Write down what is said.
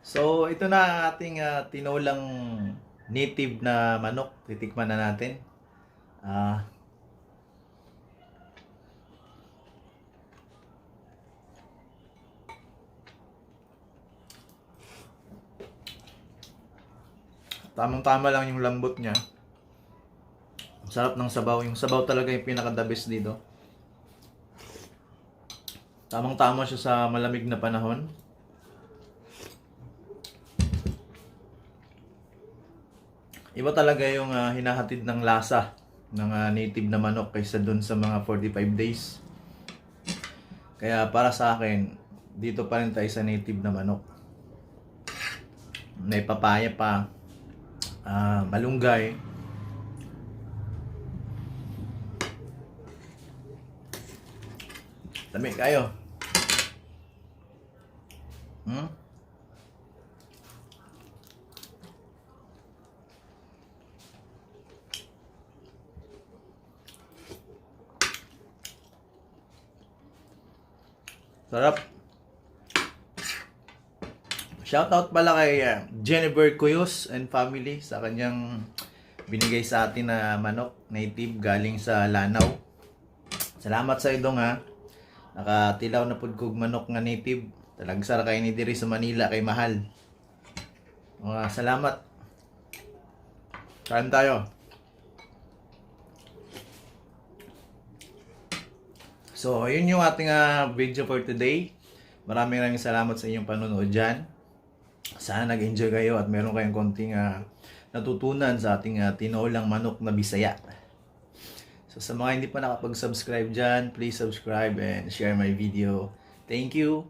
So, ito na ang ating tinolang native na manok. Titikman na natin. Tamang-tama lang yung lambot niya. Sarap ng sabaw. Yung sabaw talaga yung pinaka-the best dito. Tamang-tama siya sa malamig na panahon. Iba talaga yung hinahatid ng lasa ng native na manok kaysa dun sa mga 45 days. Kaya para sa akin, dito pa rin tayo sa native na manok. May papaya pa, malunggay. Dami kayo. Sarap. Shoutout pala kay Jennifer Cuyos and family sa kanyang binigay sa atin na manok native galing sa Lanao. Salamat sa idong ha. Nakatilaw na pud kog manok nga native. Talagsar kay ni diri sa Manila kay mahal. Salamat. Kain tayo. So, yun yung ating video for today. Maraming salamat sa inyong panonood dyan. Sana nag-enjoy kayo at meron kayong konting natutunan sa ating tinolang manok na Bisaya. So, sa mga hindi pa nakapag-subscribe dyan, please subscribe and share my video. Thank you.